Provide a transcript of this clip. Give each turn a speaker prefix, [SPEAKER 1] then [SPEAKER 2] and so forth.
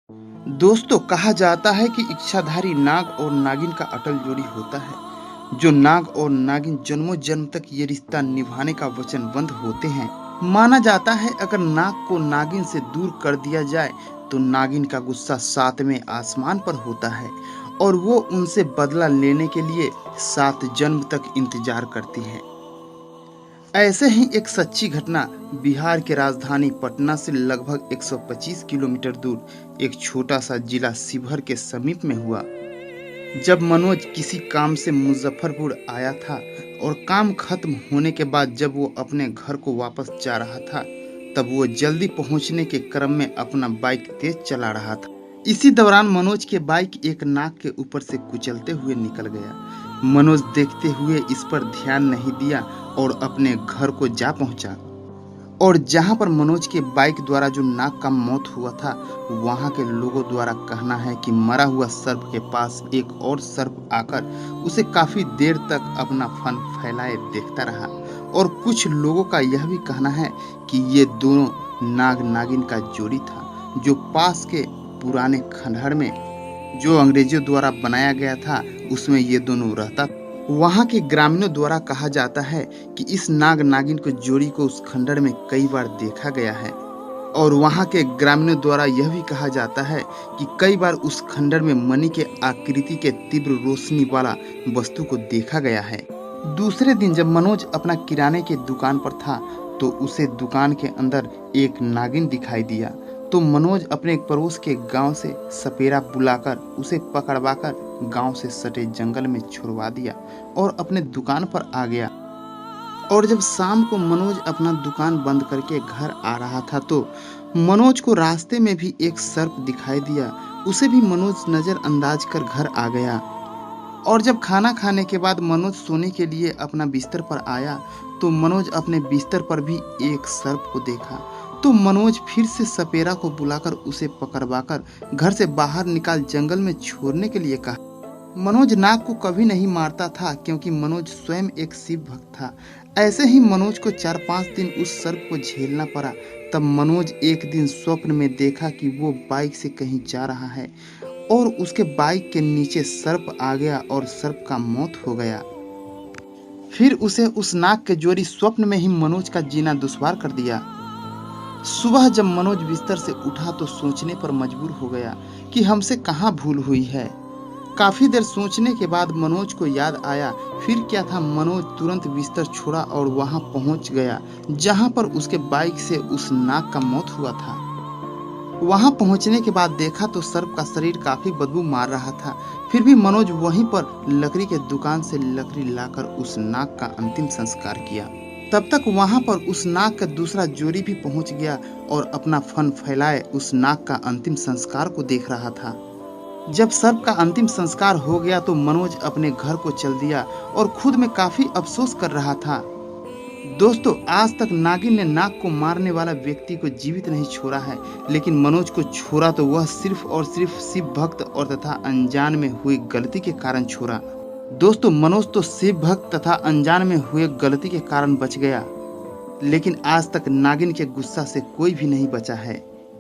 [SPEAKER 1] दोस्तों, कहा जाता है कि इच्छाधारी नाग और नागिन का अटल जोड़ी होता है। जो नाग और नागिन जन्मों जन्म तक ये रिश्ता निभाने का वचनबद्ध होते हैं। माना जाता है अगर नाग को नागिन से दूर कर दिया जाए तो नागिन का गुस्सा सातवें आसमान पर होता है और वो उनसे बदला लेने के लिए 7 जन्म तक इंतजार करती है। ऐसे ही एक सच्ची घटना बिहार के राजधानी पटना से लगभग 125 किलोमीटर दूर एक छोटा सा जिला शिवहर के समीप में हुआ। जब मनोज किसी काम से मुजफ्फरपुर आया था और काम खत्म होने के बाद जब वो अपने घर को वापस जा रहा था, तब वो जल्दी पहुंचने के क्रम में अपना बाइक तेज चला रहा था। इसी दौरान मनोज के बाइक एक नाग के ऊपर से कुचलते हुए निकल गया। मनोज देखते हुए इस पर ध्यान नहीं दिया और अपने घर को जा पहुंचा। और जहां पर मनोज के बाइक द्वारा जो नाग का मौत हुआ था, वहां के लोगों द्वारा कहना है कि मरा हुआ सर्प के पास एक और सर्प आकर उसे काफी देर तक अपना फन फैलाए देखता रहा। और कुछ लोगों का यह भी कहना है कि ये दोनों नाग नागिन का जोड़ी था, जो पास के पुराने खंडहर में जो अंग्रेजों द्वारा बनाया गया था उसमें ये दोनों रहता। वहाँ के ग्रामीणों द्वारा कहा जाता है कि इस नाग नागिन को जोड़ी को उस खंडहर में कई बार देखा गया है। और वहाँ के ग्रामीणों द्वारा यह भी कहा जाता है कि कई बार उस खंडहर में मणि के आकृति के तीव्र रोशनी वाला वस्तु को देखा गया है। दूसरे दिन जब मनोज अपना किराने की दुकान पर था तो उसे दुकान के अंदर एक नागिन दिखाई दिया। तो मनोज अपने एक पड़ोस के गांव से सपेरा बुलाकर उसे पकड़वाकर गांव से सटे जंगल में छुड़वा दिया और अपने दुकान पर आ गया। और जब शाम को मनोज अपना दुकान बंद करके घर आ रहा था तो मनोज को रास्ते में भी एक सर्प दिखाई दिया। उसे भी मनोज नजरअंदाज कर घर आ गया। और जब खाना खाने के बाद मनोज सोने के लिए अपना बिस्तर पर आया तो मनोज अपने बिस्तर पर भी एक सर्प को देखा। तो मनोज फिर से सपेरा को बुलाकर उसे पकड़वाकर घर से बाहर निकाल जंगल में छोड़ने के लिए कहा। मनोज नाग को कभी नहीं मारता था क्योंकि मनोज स्वयं एक शिव भक्त था। ऐसे ही मनोज को 4-5 दिन उस सर्प को झेलना पड़ा। तब मनोज एक दिन स्वप्न में देखा कि वो बाइक से कहीं जा रहा है और उसके बाइक के नीचे सर्प आ गया और सर्प का मौत हो गया। फिर उसे उस नाग के जोड़ी स्वप्न में ही मनोज का जीना दुश्वार कर दिया। सुबह जब मनोज बिस्तर से उठा तो सोचने पर मजबूर हो गया कि हमसे कहाँ भूल हुई है। काफी देर सोचने के बाद मनोज को याद आया फिर क्या था। मनोज तुरंत बिस्तर छोड़ा और वहां पहुंच गया जहां पर उसके बाइक से उस नाग का मौत हुआ था। वहां पहुंचने के बाद देखा तो सर्प का शरीर काफी बदबू मार रहा था। फिर भी मनोज वहीं पर लकड़ी के दुकान से लकड़ी लाकर उस नाग का अंतिम संस्कार किया। तब तक वहां पर उस नाग का दूसरा जोड़ी भी पहुंच गया और अपना फन फैलाए उस नाग का अंतिम संस्कार को देख रहा था। जब सर्प का अंतिम संस्कार हो गया तो मनोज अपने घर को चल दिया और खुद में काफी अफसोस कर रहा था। दोस्तों, आज तक नागिन ने नाग को मारने वाला व्यक्ति को जीवित नहीं छोड़ा है, लेकिन मनोज को छोड़ा तो वह सिर्फ और सिर्फ शिव भक्त और तथा अनजान में हुई गलती के कारण छोड़ा। दोस्तों, मनोज तो शिव भक्त तथा अनजान में हुए गलती के कारण बच गया, लेकिन आज तक नागिन के गुस्सा से कोई भी नहीं बचा है।